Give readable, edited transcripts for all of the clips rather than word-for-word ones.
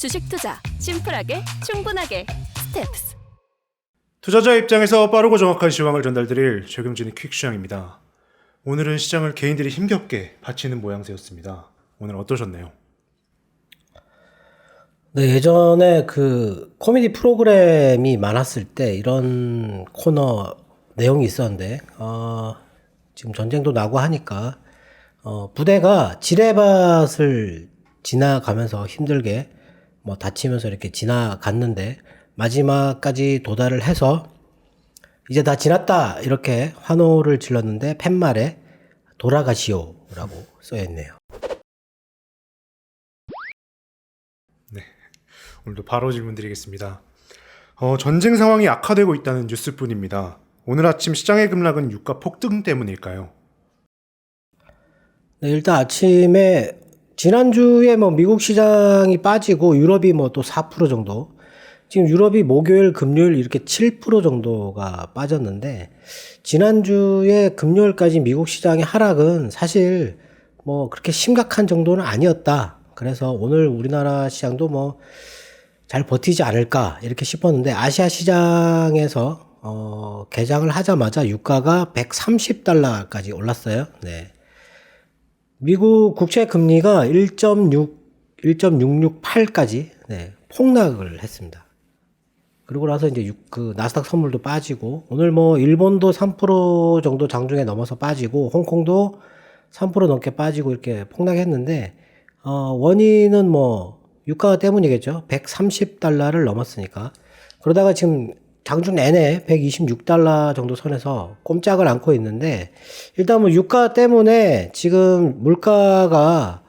주식 투자 심플하게 충분하게 스텝스. 투자자 입장에서 빠르고 정확한 시황을 전달드릴 최경진의 퀵시황입니다. 오늘은 시장을 개인들이 힘겹게 바치는 모양새였습니다. 오늘 어떠셨나요? 네, 예전에 그 코미디 프로그램이 많았을 때 이런 코너 내용이 있었는데, 지금 전쟁도 나고 하니까, 부대가 지뢰밭을 지나가면서 힘들게 다치면서 이렇게 지나갔는데, 마지막까지 도달을 해서, 이제 다 지났다! 이렇게 환호를 질렀는데, 팻말에 돌아가시오! 라고 써있네요. 오늘도 바로 질문 드리겠습니다. 전쟁 상황이 악화되고 있다는 뉴스뿐입니다. 오늘 아침 시장의 급락은 유가 폭등 때문일까요? 네, 일단 아침에 지난주에 미국 시장이 빠지고 유럽이 또 4% 정도, 지금 유럽이 목요일, 금요일 이렇게 7% 정도가 빠졌는데, 지난주에 금요일까지 미국 시장의 하락은 사실 그렇게 심각한 정도는 아니었다. 그래서 오늘 우리나라 시장도 잘 버티지 않을까 이렇게 싶었는데, 아시아 시장에서 개장을 하자마자 유가가 130달러까지 올랐어요. 네. 미국 국채 금리가 1.668까지 폭락을 했습니다. 그리고 나서 이제 그 나스닥 선물도 빠지고, 오늘 일본도 3% 정도 장중에 넘어서 빠지고, 홍콩도 3% 넘게 빠지고 이렇게 폭락했는데, 원인은 유가 때문이겠죠. 130달러를 넘었으니까. 그러다가 지금 장중 내내 126달러 정도 선에서 꼼짝을 않고 있는데, 일단 유가 때문에 지금 물가가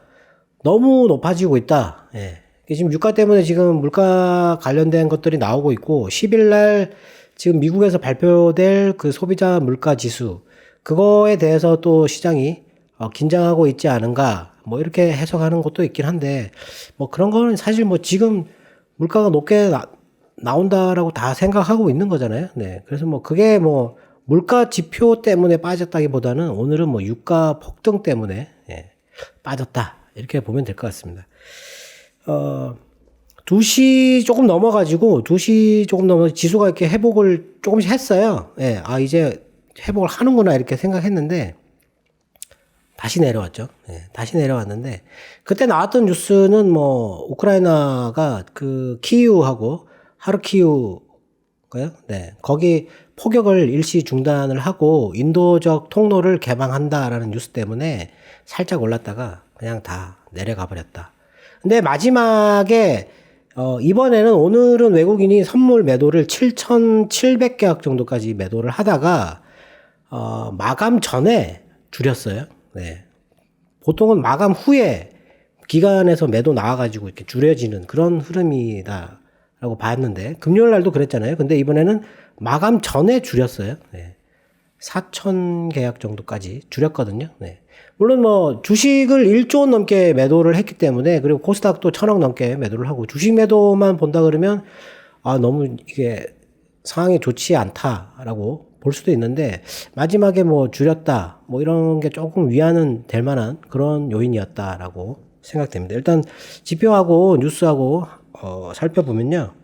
너무 높아지고 있다. 예. 지금 유가 때문에 지금 물가 관련된 것들이 나오고 있고, 10일 날 지금 미국에서 발표될 그 소비자 물가 지수, 그거에 대해서 또 시장이 긴장하고 있지 않은가, 이렇게 해석하는 것도 있긴 한데, 그런 거는 사실 지금 물가가 높게 나온다라고 다 생각하고 있는 거잖아요. 네. 그래서 그게 물가 지표 때문에 빠졌다기보다는 오늘은 유가 폭등 때문에 빠졌다. 이렇게 보면 될 것 같습니다. 2시 조금 넘어가지고, 2시 조금 넘어 지수가 이렇게 회복을 조금씩 했어요. 예. 이제 회복을 하는구나 이렇게 생각했는데, 다시 내려왔죠. 네, 다시 내려왔는데, 그때 나왔던 뉴스는 우크라이나가 그 키이우하고 하르키우가요? 네, 거기 포격을 일시 중단을 하고 인도적 통로를 개방한다라는 뉴스 때문에 살짝 올랐다가 그냥 다 내려가 버렸다. 근데 마지막에 이번에는 오늘은 외국인이 선물 매도를 7,700계약 정도까지 매도를 하다가 마감 전에 줄였어요. 네. 보통은 마감 후에 기간에서 매도 나와가지고 이렇게 줄여지는 그런 흐름이다라고 봤는데, 금요일 날도 그랬잖아요. 근데 이번에는 마감 전에 줄였어요. 네. 4,000 계약 정도까지 줄였거든요. 네. 물론 주식을 1조 원 넘게 매도를 했기 때문에, 그리고 코스닥도 1,000억 넘게 매도를 하고, 주식 매도만 본다 그러면 너무 이게 상황이 좋지 않다라고 볼 수도 있는데, 마지막에 줄였다 이런 게 조금 위안은 될 만한 그런 요인이었다라고 생각됩니다. 일단 지표하고 뉴스하고 살펴보면요,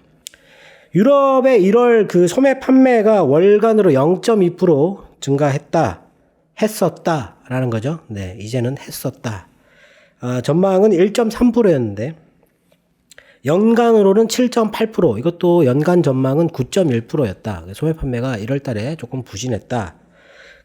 유럽의 1월 그 소매 판매가 월간으로 0.2% 했었다라는 거죠. 네, 이제는 했었다. 전망은 1.3%였는데 연간으로는 7.8%, 이것도 연간 전망은 9.1%였다. 소매 판매가 1월 달에 조금 부진했다.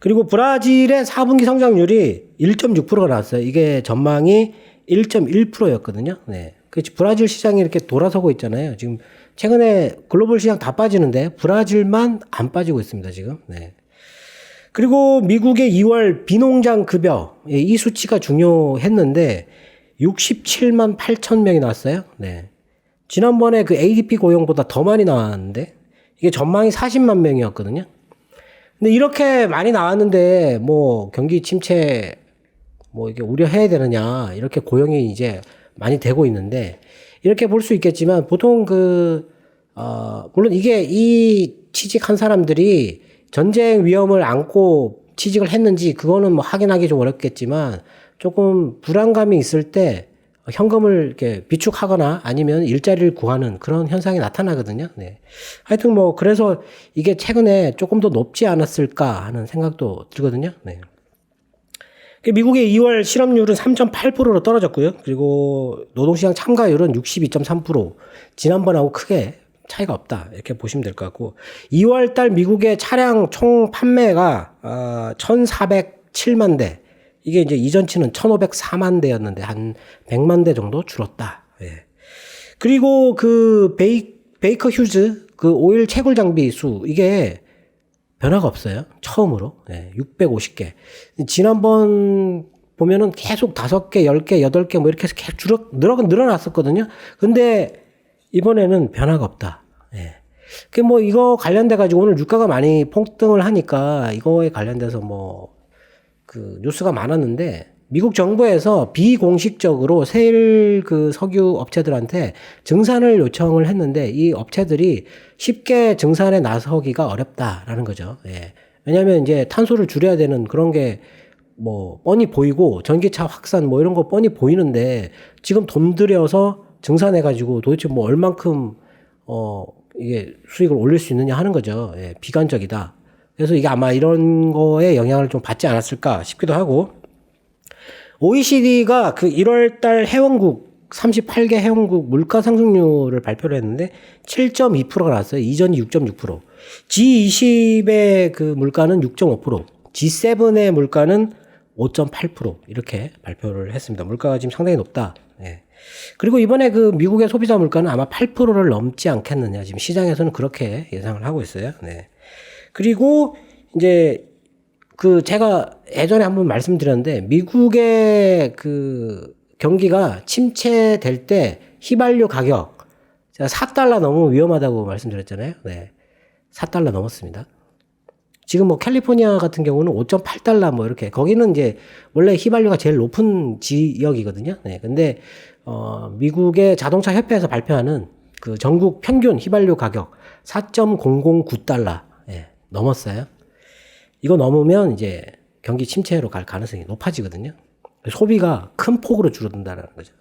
그리고 브라질의 4분기 성장률이 1.6%가 나왔어요. 이게 전망이 1.1%였거든요. 네. 브라질 시장이 이렇게 돌아서고 있잖아요. 지금 최근에 글로벌 시장 다 빠지는데 브라질만 안 빠지고 있습니다, 지금. 네. 그리고 미국의 2월 비농장 급여, 이 수치가 중요했는데 67만 8천 명이 나왔어요. 네. 지난번에 그 ADP 고용보다 더 많이 나왔는데, 이게 전망이 40만 명이었거든요. 근데 이렇게 많이 나왔는데 경기 침체 이게 우려해야 되느냐, 이렇게 고용이 이제 많이 되고 있는데, 이렇게 볼 수 있겠지만 보통 물론 이 취직한 사람들이 전쟁 위험을 안고 취직을 했는지 그거는 확인하기 좀 어렵겠지만, 조금 불안감이 있을 때 현금을 이렇게 비축하거나 아니면 일자리를 구하는 그런 현상이 나타나거든요. 네. 하여튼 뭐 그래서 이게 최근에 조금 더 높지 않았을까 하는 생각도 들거든요. 네. 미국의 2월 실업률은 3.8%로 떨어졌고요. 그리고 노동시장 참가율은 62.3%. 지난번하고 크게 차이가 없다. 이렇게 보시면 될 것 같고. 2월 달 미국의 차량 총 판매가 1,407만 대. 이게 이제 이전치는 1,504만 대였는데 한 100만 대 정도 줄었다. 예. 그리고 그 베이커 휴즈 그 오일 채굴 장비 수 이게 변화가 없어요. 처음으로. 예. 650개. 지난번 보면은 계속 5개, 10개, 8개 뭐 이렇게 해서 계속 늘어났었거든요. 근데 이번에는 변화가 없다. 예. 그 뭐 이거 관련돼 가지고 오늘 유가가 많이 폭등을 하니까 이거에 관련돼서 뭐 그 뉴스가 많았는데 미국 정부에서 비공식적으로 세일 그 석유 업체들한테 증산을 요청을 했는데 이 업체들이 쉽게 증산에 나서기가 어렵다라는 거죠. 예. 왜냐하면 이제 탄소를 줄여야 되는 그런 게 뭐 뻔히 보이고 전기차 확산 뭐 이런 거 뻔히 보이는데 지금 돈 들여서 증산해가지고 도대체 뭐 얼만큼 이게 수익을 올릴 수 있느냐 하는 거죠. 예. 비관적이다. 그래서 이게 아마 이런 거에 영향을 좀 받지 않았을까 싶기도 하고, OECD가 그 1월 달 회원국 38개 회원국 물가 상승률을 발표를 했는데 7.2%가 나왔어요. 이전이 6.6%. G20의 그 물가는 6.5%, G7의 물가는 5.8% 이렇게 발표를 했습니다. 물가가 지금 상당히 높다. 예. 그리고 이번에 그 미국의 소비자 물가는 아마 8%를 넘지 않겠느냐. 지금 시장에서는 그렇게 예상을 하고 있어요. 네. 그리고 이제 그 제가 예전에 한번 말씀드렸는데 미국의 그 경기가 침체될 때 휘발유 가격 제가 4달러 너무 위험하다고 말씀드렸잖아요. 네. 4달러 넘었습니다. 지금 뭐 캘리포니아 같은 경우는 5.8달러 뭐 이렇게 거기는 이제 원래 휘발유가 제일 높은 지역이거든요. 네. 근데 미국의 자동차 협회에서 발표하는 그 전국 평균 휘발유 가격 4.009달러. 예. 넘었어요. 이거 넘으면 이제 경기 침체로 갈 가능성이 높아지거든요. 소비가 큰 폭으로 줄어든다는 거죠.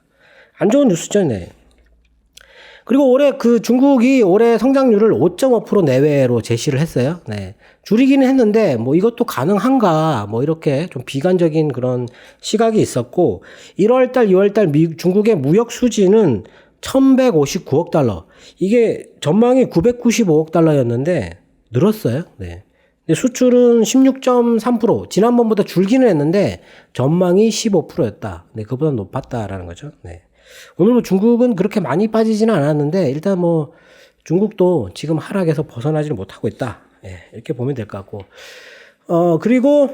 안 좋은 뉴스죠, 네. 그리고 올해 그 중국이 올해 성장률을 5.5% 내외로 제시를 했어요. 네. 줄이기는 했는데 뭐 이것도 가능한가 뭐 이렇게 좀 비관적인 그런 시각이 있었고 1월 달, 2월 달 중국의 무역 수지는 1,159억 달러. 이게 전망이 995억 달러였는데 늘었어요. 네. 근데 수출은 16.3%. 지난번보다 줄기는 했는데 전망이 15%였다. 네, 그보다 높았다라는 거죠. 네. 오늘 뭐 중국은 그렇게 많이 빠지지는 않았는데 일단 뭐 중국도 지금 하락에서 벗어나지를 못하고 있다. 네, 이렇게 보면 될 것 같고. 그리고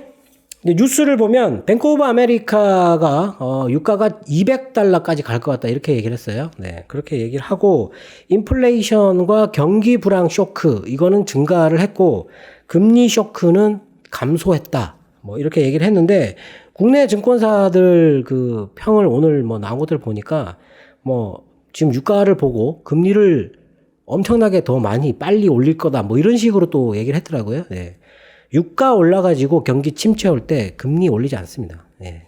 뉴스를 보면 뱅크 오브 아메리카가 유가가 200달러까지 갈 것 같다 이렇게 얘기를 했어요. 네, 그렇게 얘기를 하고 인플레이션과 경기 불황 쇼크 이거는 증가를 했고 금리 쇼크는 감소했다. 뭐 이렇게 얘기를 했는데 국내 증권사들 그 평을 오늘 뭐 나온 것들 보니까 뭐 지금 유가를 보고 금리를 엄청나게 더 많이 빨리 올릴 거다 뭐 이런 식으로 또 얘기를 했더라고요. 네. 유가 올라가지고 경기 침체 올 때 금리 올리지 않습니다. 예.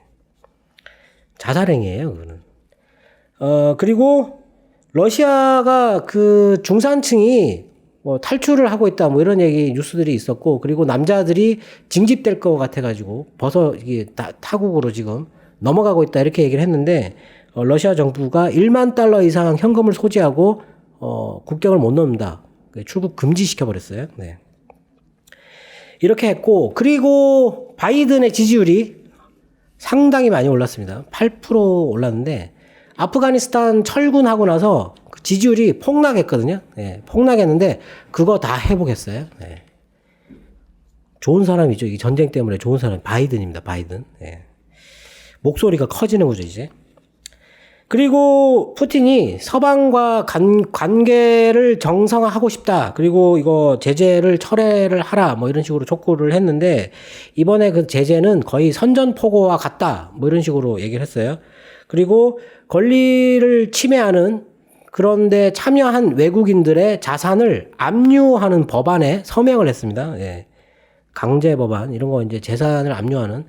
자살행위예요, 그거는. 그리고 러시아가 그 중산층이 뭐 탈출을 하고 있다, 뭐 이런 얘기 뉴스들이 있었고, 그리고 남자들이 징집될 것 같아가지고 이게 타국으로 지금 넘어가고 있다 이렇게 얘기를 했는데, 러시아 정부가 1만 달러 이상 현금을 소지하고 국경을 못 넘는다, 출국 금지시켜버렸어요. 네. 이렇게 했고, 그리고 바이든의 지지율이 상당히 많이 올랐습니다. 8% 올랐는데 아프가니스탄 철군하고 나서 그 지지율이 폭락했거든요. 네, 폭락했는데 그거 다 회복했어요. 네. 좋은 사람이죠. 이 전쟁 때문에 좋은 사람 바이든입니다. 바이든. 네. 목소리가 커지는 거죠, 이제. 그리고 푸틴이 서방과 관계를 정상화하고 싶다. 그리고 이거 제재를 철회를 하라. 뭐 이런 식으로 촉구를 했는데 이번에 그 제재는 거의 선전포고와 같다. 뭐 이런 식으로 얘기를 했어요. 그리고 권리를 침해하는 그런데 참여한 외국인들의 자산을 압류하는 법안에 서명을 했습니다. 예. 강제 법안 이런 거 이제 재산을 압류하는.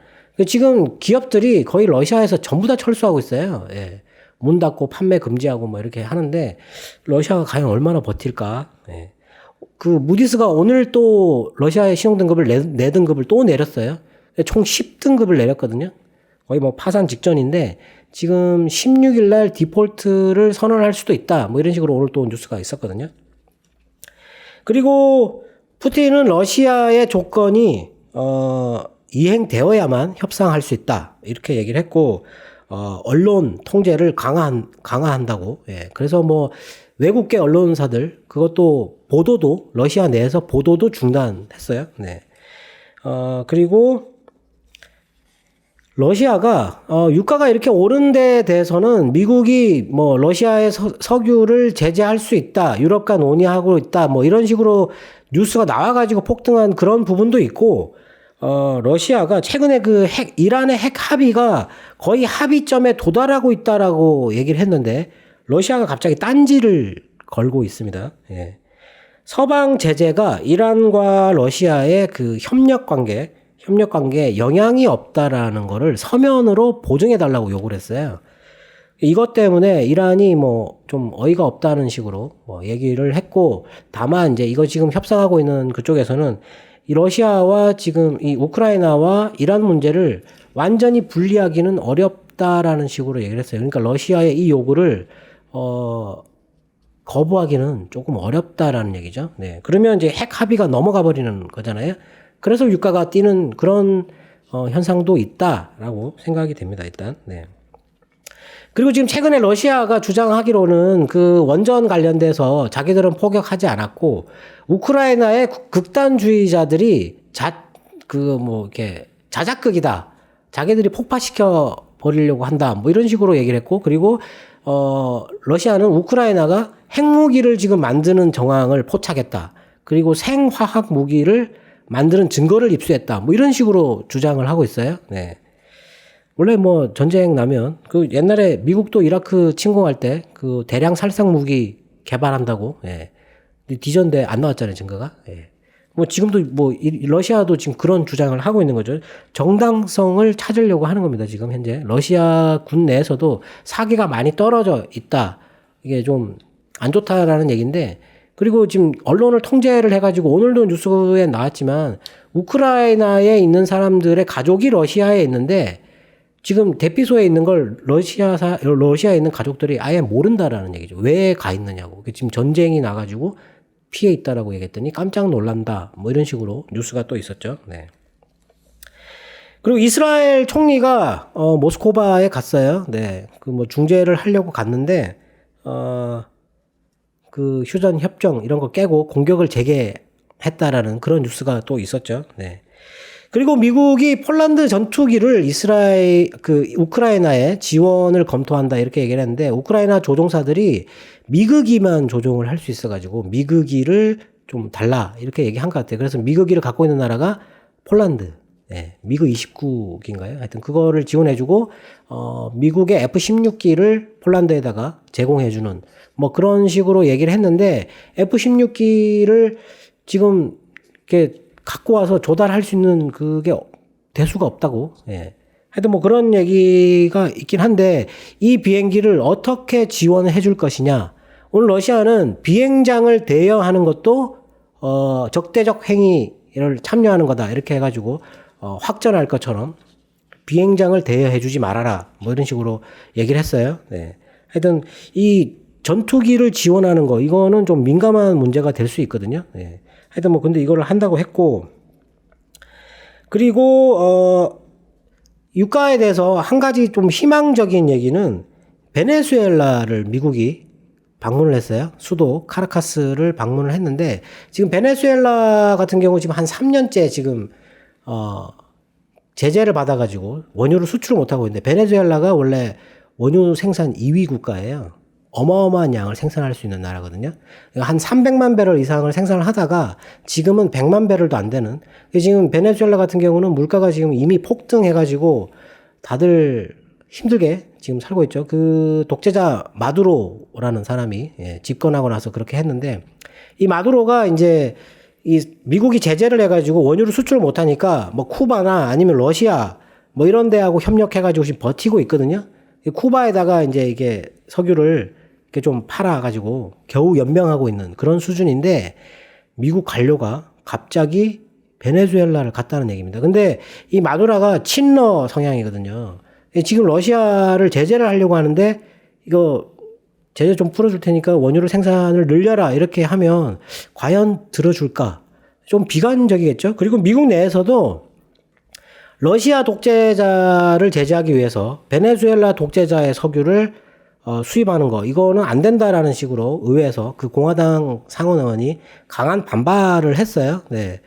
지금 기업들이 거의 러시아에서 전부 다 철수하고 있어요. 예. 문 닫고 판매 금지하고 뭐 이렇게 하는데 러시아가 과연 얼마나 버틸까? 예. 그 무디스가 오늘 또 러시아의 신용등급을 4등급을 또 내렸어요. 총 10등급을 내렸거든요. 거의 뭐 파산 직전인데 지금 16일 날 디폴트를 선언할 수도 있다. 뭐 이런 식으로 오늘 또 뉴스가 있었거든요. 그리고 푸틴은 러시아의 조건이 이행되어야만 협상할 수 있다. 이렇게 얘기를 했고 언론 통제를 강화한다고. 예. 그래서 뭐 외국계 언론사들 그것도 보도도 러시아 내에서 보도도 중단했어요. 네. 그리고 러시아가 유가가 이렇게 오른 데 대해서는 미국이 뭐 러시아의 석유를 제재할 수 있다. 유럽과 논의하고 있다. 뭐 이런 식으로 뉴스가 나와가지고 폭등한 그런 부분도 있고 러시아가 최근에 그 이란의 핵 합의가 거의 합의점에 도달하고 있다라고 얘기를 했는데 러시아가 갑자기 딴지를 걸고 있습니다. 예. 서방 제재가 이란과 러시아의 그 협력 관계에 영향이 없다라는 거를 서면으로 보증해 달라고 요구를 했어요. 이것 때문에 이란이 뭐 좀 어이가 없다는 식으로 뭐 얘기를 했고, 다만 이제 이거 지금 협상하고 있는 그쪽에서는 이 러시아와 지금 이 우크라이나와 이란 문제를 완전히 분리하기는 어렵다라는 식으로 얘기를 했어요. 그러니까 러시아의 이 요구를 거부하기는 조금 어렵다라는 얘기죠. 네. 그러면 이제 핵 합의가 넘어가 버리는 거잖아요. 그래서 유가가 뛰는 그런 현상도 있다라고 생각이 됩니다. 일단. 네. 그리고 지금 최근에 러시아가 주장하기로는 그 원전 관련돼서 자기들은 포격하지 않았고 우크라이나의 극단주의자들이 이렇게 자작극이다. 자기들이 폭파시켜 버리려고 한다. 뭐 이런 식으로 얘기를 했고, 그리고 러시아는 우크라이나가 핵무기를 지금 만드는 정황을 포착했다. 그리고 생화학 무기를 만드는 증거를 입수했다. 뭐 이런 식으로 주장을 하고 있어요. 네. 원래 뭐 전쟁 나면 그 옛날에 미국도 이라크 침공할 때 그 대량 살상 무기 개발한다고, 예. 뒤졌는데 안 나왔잖아요, 증거가. 예. 뭐 지금도 뭐 러시아도 지금 그런 주장을 하고 있는 거죠. 정당성을 찾으려고 하는 겁니다, 지금 현재. 러시아 군 내에서도 사기가 많이 떨어져 있다. 이게 좀 안 좋다라는 얘기인데, 그리고 지금 언론을 통제를 해가지고 오늘도 뉴스에 나왔지만 우크라이나에 있는 사람들의 가족이 러시아에 있는데 지금 대피소에 있는 걸 러시아에 있는 가족들이 아예 모른다라는 얘기죠. 왜 가 있느냐고. 지금 전쟁이 나가지고 피해 있다라고 얘기했더니 깜짝 놀란다. 뭐 이런 식으로 뉴스가 또 있었죠. 네. 그리고 이스라엘 총리가 모스크바에 갔어요. 네. 그 뭐 중재를 하려고 갔는데 그 휴전 협정 이런 거 깨고 공격을 재개했다라는 그런 뉴스가 또 있었죠. 네. 그리고 미국이 폴란드 전투기를 우크라이나에 지원을 검토한다 이렇게 얘기를 했는데, 우크라이나 조종사들이 미그기만 조종을 할 수 있어가지고 미그기를 좀 달라 이렇게 얘기한 것 같아요. 그래서 미그기를 갖고 있는 나라가 폴란드, 네, 미그 29기인가요? 하여튼 그거를 지원해주고 미국의 F-16기를 폴란드에다가 제공해주는 뭐 그런 식으로 얘기를 했는데, F-16기를 지금 이렇게 갖고 와서 조달할 수 있는 그게 대수가 없다고. 예. 하여튼 뭐 그런 얘기가 있긴 한데, 이 비행기를 어떻게 지원을 해줄 것이냐. 오늘 러시아는 비행장을 대여하는 것도 적대적 행위를 참여하는 거다 이렇게 해가지고 확전할 것처럼 비행장을 대여해주지 말아라 뭐 이런 식으로 얘기를 했어요. 네. 하여튼 이 전투기를 지원하는 거, 이거는 좀 민감한 문제가 될 수 있거든요. 네. 하여튼 뭐 근데 이거를 한다고 했고, 그리고 유가에 대해서 한 가지 좀 희망적인 얘기는 베네수엘라를 미국이 방문을 했어요. 수도 카라카스를 방문을 했는데, 지금 베네수엘라 같은 경우 지금 한 3년째 지금 제재를 받아가지고 원유를 수출을 못하고 있는데, 베네수엘라가 원래 원유 생산 2위 국가예요. 어마어마한 양을 생산할 수 있는 나라거든요. 한 300만 배럴 이상을 생산을 하다가 지금은 100만 배럴도 안 되는. 지금 베네수엘라 같은 경우는 물가가 지금 이미 폭등해가지고 다들 힘들게 지금 살고 있죠. 그 독재자 마두로라는 사람이 집권하고 나서 그렇게 했는데, 이 마두로가 이제 이 미국이 제재를 해가지고 원유를 수출을 못하니까 뭐 쿠바나 아니면 러시아 뭐 이런 데하고 협력해가지고 지금 버티고 있거든요. 쿠바에다가 이제 이게 석유를 이렇게 좀 팔아가지고 겨우 연명하고 있는 그런 수준인데 미국 관료가 갑자기 베네수엘라를 갔다는 얘기입니다. 근데 이 마두라가 친러 성향이거든요. 지금 러시아를 제재를 하려고 하는데 이거 제재 좀 풀어줄 테니까 원유를 생산을 늘려라 이렇게 하면 과연 들어줄까? 좀 비관적이겠죠. 그리고 미국 내에서도 러시아 독재자를 제재하기 위해서 베네수엘라 독재자의 석유를 수입하는 거 이거는 안 된다라는 식으로 의회에서 그 공화당 상원 의원이 강한 반발을 했어요. 네.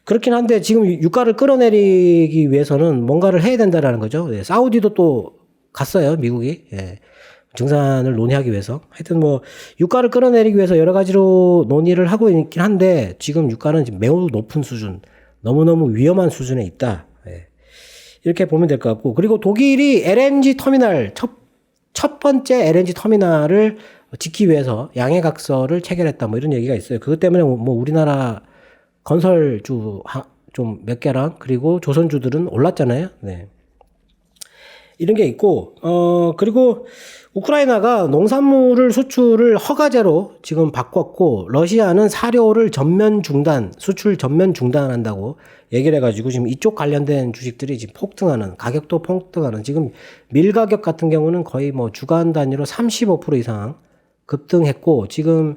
그렇긴 한데 지금 유가를 끌어내리기 위해서는 뭔가를 해야 된다라는 거죠. 네. 사우디도 또 갔어요, 미국이. 예. 증산을 논의하기 위해서. 하여튼 뭐 유가를 끌어내리기 위해서 여러 가지로 논의를 하고 있긴 한데 지금 유가는 지금 매우 높은 수준, 너무너무 위험한 수준에 있다. 예. 이렇게 보면 될 것 같고, 그리고 독일이 LNG 터미널 첫 번째 LNG 터미널을 짓기 위해서 양해각서를 체결했다 뭐 이런 얘기가 있어요. 그것 때문에 뭐 우리나라 건설주 좀 몇 개랑 그리고 조선주들은 올랐잖아요. 네. 이런 게 있고, 그리고 우크라이나가 농산물을 수출을 허가제로 지금 바꿨고, 러시아는 사료를 수출 전면 중단한다고 얘기를 해가지고, 지금 이쪽 관련된 주식들이 지금 폭등하는, 가격도 폭등하는, 지금 밀 가격 같은 경우는 거의 뭐 주간 단위로 35% 이상 급등했고, 지금,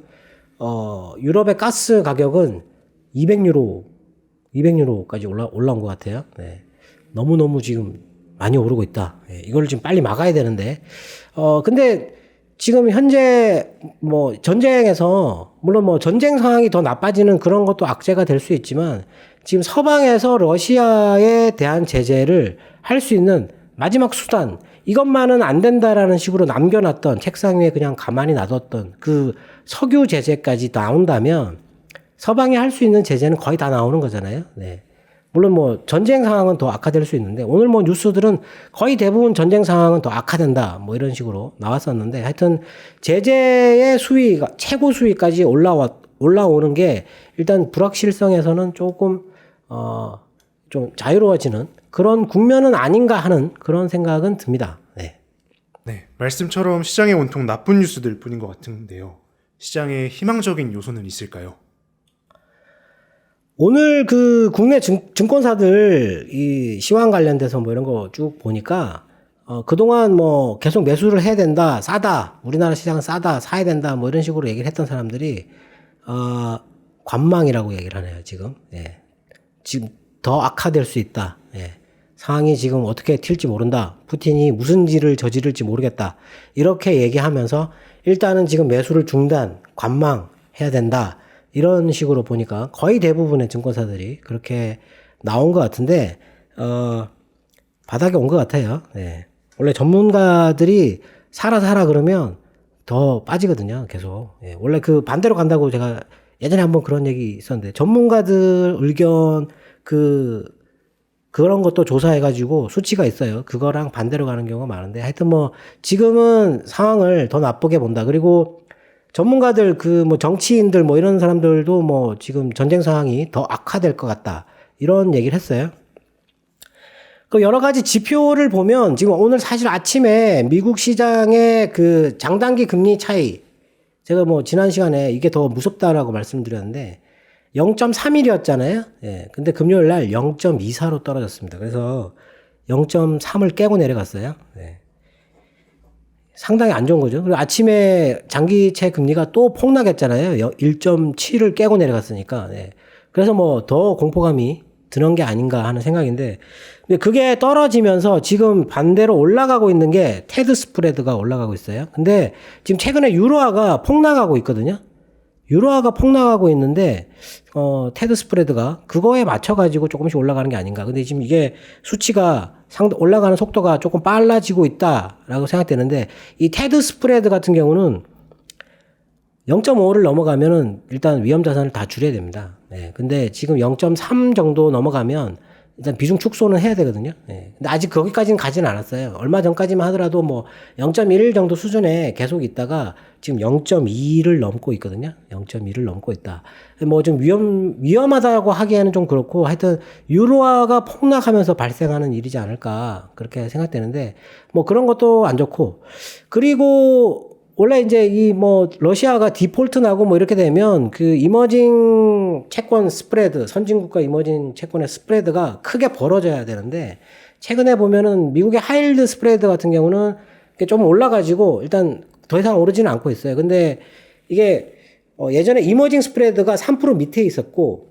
유럽의 가스 가격은 200유로까지 올라온 것 같아요. 네. 너무너무 지금 많이 오르고 있다. 예, 이걸 지금 빨리 막아야 되는데. 근데 지금 현재 뭐 전쟁에서, 물론 뭐 전쟁 상황이 더 나빠지는 그런 것도 악재가 될 수 있지만, 지금 서방에서 러시아에 대한 제재를 할 수 있는 마지막 수단, 이것만은 안 된다라는 식으로 남겨놨던, 책상 위에 그냥 가만히 놔뒀던 그 석유 제재까지 나온다면, 서방이 할 수 있는 제재는 거의 다 나오는 거잖아요. 네. 물론 뭐 전쟁 상황은 더 악화될 수 있는데, 오늘 뭐 뉴스들은 거의 대부분 전쟁 상황은 더 악화된다 뭐 이런 식으로 나왔었는데, 하여튼 제재의 수위가 최고 수위까지 올라오는 게 일단 불확실성에서는 조금 좀 자유로워지는 그런 국면은 아닌가 하는 그런 생각은 듭니다. 네. 네, 말씀처럼 시장에 온통 나쁜 뉴스들 뿐인 것 같은데요. 시장에 희망적인 요소는 있을까요? 오늘 그 국내 증권사들 이 시황 관련돼서 뭐 이런 거 쭉 보니까 그동안 뭐 계속 매수를 해야 된다, 싸다, 우리나라 시장은 싸다, 사야 된다 뭐 이런 식으로 얘기를 했던 사람들이 관망이라고 얘기를 하네요, 지금. 예. 지금 더 악화될 수 있다. 예. 상황이 지금 어떻게 튈지 모른다. 푸틴이 무슨 일을 저지를지 모르겠다. 이렇게 얘기하면서 일단은 지금 매수를 관망해야 된다. 이런 식으로 보니까 거의 대부분의 증권사들이 그렇게 나온 것 같은데, 바닥에 온 것 같아요. 네. 원래 전문가들이 사라 그러면 더 빠지거든요, 계속. 예. 원래 그 반대로 간다고 제가 예전에 한번 그런 얘기 있었는데, 전문가들 의견 그런 것도 조사해가지고 수치가 있어요. 그거랑 반대로 가는 경우가 많은데, 하여튼 뭐 지금은 상황을 더 나쁘게 본다. 그리고 전문가들 뭐 정치인들 뭐 이런 사람들도 뭐 지금 전쟁 상황이 더 악화될 것 같다, 이런 얘기를 했어요. 그 여러 가지 지표를 보면 지금 오늘 사실 아침에 미국 시장의 그 장단기 금리 차이, 제가 뭐 지난 시간에 이게 더 무섭다라고 말씀드렸는데 0.31이었잖아요. 예. 근데 금요일 날 0.24로 떨어졌습니다. 그래서 0.3을 깨고 내려갔어요. 예. 상당히 안 좋은 거죠. 그리고 아침에 장기채 금리가 또 폭락했잖아요. 1.7을 깨고 내려갔으니까. 네. 그래서 뭐 더 공포감이 드는 게 아닌가 하는 생각인데, 근데 그게 떨어지면서 지금 반대로 올라가고 있는 게 테드 스프레드가 올라가고 있어요. 근데 지금 최근에 유로화가 폭락하고 있거든요. 유로화가 폭락하고 있는데 테드 스프레드가 그거에 맞춰가지고 조금씩 올라가는 게 아닌가. 근데 지금 이게 수치가 올라가는 속도가 조금 빨라지고 있다라고 생각되는데, 이 테드 스프레드 같은 경우는 0.5를 넘어가면은 일단 위험 자산을 다 줄여야 됩니다. 네. 근데 지금 0.3 정도 넘어가면 일단 비중 축소는 해야 되거든요. 예. 근데 아직 거기까지는 가지는 않았어요. 얼마 전까지만 하더라도 뭐 0.1 정도 수준에 계속 있다가 지금 0.2를 넘고 있거든요. 0.2를 넘고 있다. 뭐 좀 위험하다고 하기에는 좀 그렇고 하여튼 유로화가 폭락하면서 발생하는 일이지 않을까 그렇게 생각되는데 뭐 그런 것도 안 좋고 그리고 원래 이제 이 뭐 러시아가 디폴트 나고 뭐 이렇게 되면 그 이머징 채권 스프레드 선진국과 이머징 채권의 스프레드가 크게 벌어져야 되는데 최근에 보면은 미국의 하이힐드 스프레드 같은 경우는 좀 올라가지고 일단 더 이상 오르지는 않고 있어요. 근데 이게 예전에 이머징 스프레드가 3% 밑에 있었고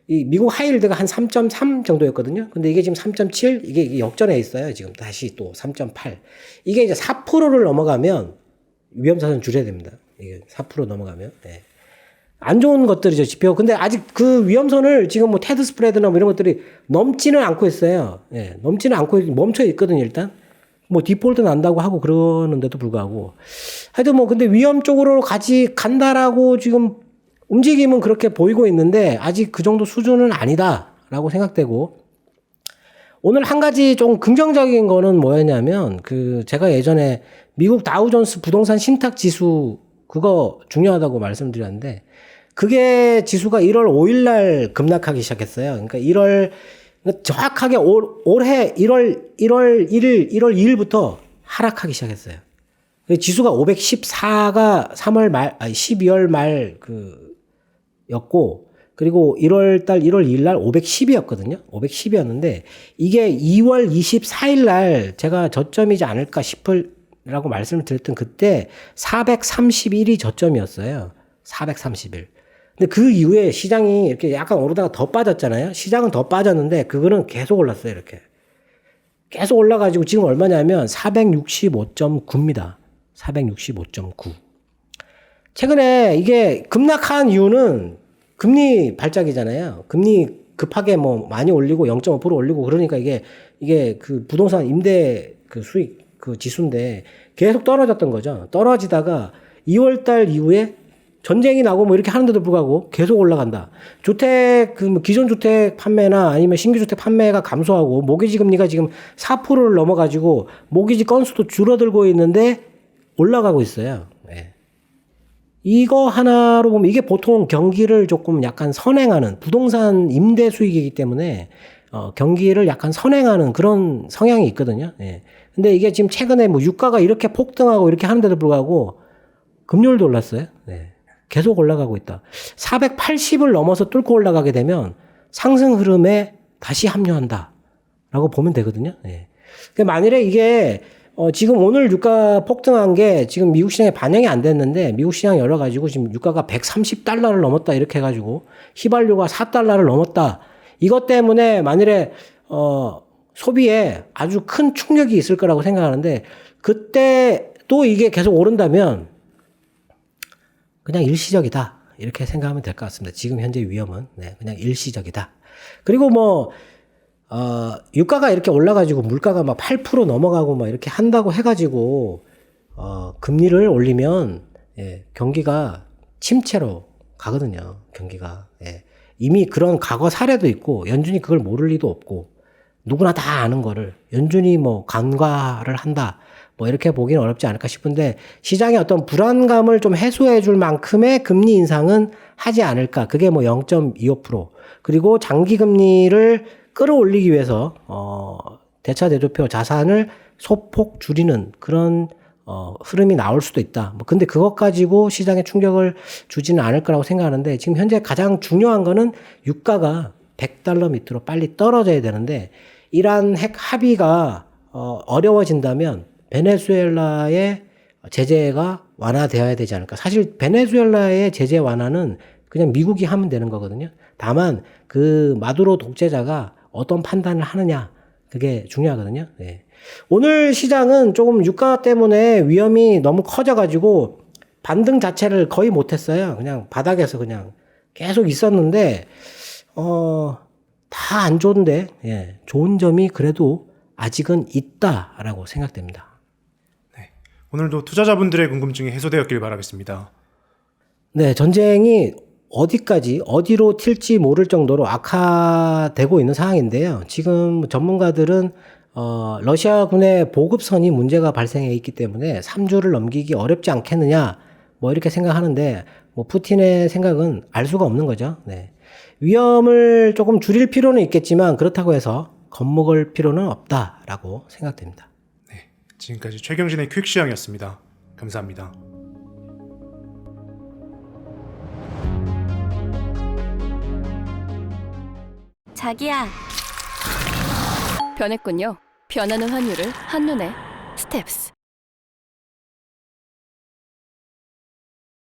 이 미국 하이힐드가 한 3.3 정도였거든요. 근데 이게 지금 3.7 이게 역전해 있어요. 지금 다시 또 3.8 이게 이제 4%를 넘어가면 위험자산 줄여야 됩니다. 이게 4% 넘어가면. 네. 안 좋은 것들이죠, 지표. 근데 아직 그 위험선을 지금 뭐 테드 스프레드나 뭐 이런 것들이 넘지는 않고 있어요. 예, 넘지는 않고 멈춰 있거든요, 일단. 뭐 디폴트 난다고 하고 그러는데도 불구하고. 하여튼 뭐 근데 위험 쪽으로 간다라고 지금 움직임은 그렇게 보이고 있는데 아직 그 정도 수준은 아니다라고 생각되고 오늘 한 가지 좀 긍정적인 거는 뭐였냐면 그 제가 예전에 미국 다우존스 부동산 신탁 지수 그거 중요하다고 말씀드렸는데 그게 지수가 1월 5일 날 급락하기 시작했어요. 그러니까 정확하게 올해 1월 2일부터 하락하기 시작했어요. 지수가 514가 12월 말 였고 그리고 1월 2일 날 510이었거든요. 510이었는데 이게 2월 24일 날 제가 저점이지 않을까 싶으라고 말씀을 드렸던 그때 431이 저점이었어요. 431. 근데 그 이후에 시장이 이렇게 약간 오르다가 더 빠졌잖아요. 시장은 더 빠졌는데 그거는 계속 올랐어요. 이렇게. 계속 올라가지고 지금 얼마냐면 465.9입니다. 465.9. 최근에 이게 급락한 이유는 금리 발작이잖아요. 금리 급하게 뭐 많이 올리고 0.5% 올리고 그러니까 이게 그 부동산 임대 그 수익 그 지수인데 계속 떨어졌던 거죠. 떨어지다가 2월 달 이후에 전쟁이 나고 뭐 이렇게 하는데도 불구하고 계속 올라간다. 주택 그 기존 주택 판매나 아니면 신규 주택 판매가 감소하고 모기지 금리가 지금 4%를 넘어가지고 모기지 건수도 줄어들고 있는데 올라가고 있어요. 네. 이거 하나로 보면 이게 보통 경기를 조금 약간 선행하는 부동산 임대 수익이기 때문에 경기를 약간 선행하는 그런 성향이 있거든요. 예. 근데 이게 지금 최근에 뭐 유가가 이렇게 폭등하고 이렇게 하는데도 불구하고 금요일도 올랐어요. 네. 계속 올라가고 있다. 480을 넘어서 뚫고 올라가게 되면 상승 흐름에 다시 합류한다라고 보면 되거든요. 예. 그러니까 만일에 이게 지금 오늘 유가 폭등한 게 지금 미국 시장에 반영이 안 됐는데 미국 시장 열어가지고 지금 유가가 130달러를 넘었다 이렇게 해가지고 휘발유가 4달러를 넘었다. 이것 때문에 만일에 소비에 아주 큰 충격이 있을 거라고 생각하는데 그때 또 이게 계속 오른다면 그냥 일시적이다 이렇게 생각하면 될 것 같습니다. 지금 현재 위험은 그냥 일시적이다. 그리고 뭐 유가가 이렇게 올라가지고 물가가 막 8% 넘어가고 막 이렇게 한다고 해가지고, 금리를 올리면, 경기가 침체로 가거든요. 경기가. 예. 이미 그런 과거 사례도 있고, 연준이 그걸 모를 리도 없고, 누구나 다 아는 거를, 연준이 뭐 간과를 한다. 뭐 이렇게 보기는 어렵지 않을까 싶은데, 시장의 어떤 불안감을 좀 해소해 줄 만큼의 금리 인상은 하지 않을까. 그게 뭐 0.25%. 그리고 장기 금리를 끌어올리기 위해서 대차대조표 자산을 소폭 줄이는 그런 흐름이 나올 수도 있다. 뭐 근데 그것 가지고 시장에 충격을 주지는 않을 거라고 생각하는데 지금 현재 가장 중요한 거는 유가가 100달러 밑으로 빨리 떨어져야 되는데 이란 핵 합의가 어려워진다면 베네수엘라의 제재가 완화되어야 되지 않을까. 사실 베네수엘라의 제재 완화는 그냥 미국이 하면 되는 거거든요. 다만 그 마두로 독재자가 어떤 판단을 하느냐 그게 중요하거든요. 네. 오늘 시장은 조금 유가 때문에 위험이 너무 커져가지고 반등 자체를 거의 못했어요. 그냥 바닥에서 그냥 계속 있었는데 다 안 좋은데 좋은 점이 그래도 아직은 있다라고 생각됩니다. 네. 오늘도 투자자분들의 궁금증이 해소되었길 바라겠습니다. 네, 전쟁이 어디까지 어디로 튈지 모를 정도로 악화되고 있는 상황인데요. 지금 전문가들은 러시아군의 보급선이 문제가 발생해 있기 때문에 3주를 넘기기 어렵지 않겠느냐 뭐 이렇게 생각하는데 뭐 푸틴의 생각은 알 수가 없는 거죠. 네. 위험을 조금 줄일 필요는 있겠지만 그렇다고 해서 겁먹을 필요는 없다라고 생각됩니다. 네, 지금까지 최경진의 퀵시황이었습니다. 감사합니다. 자기야. 변했군요. 변하는 환율을 한눈에. 스텝스.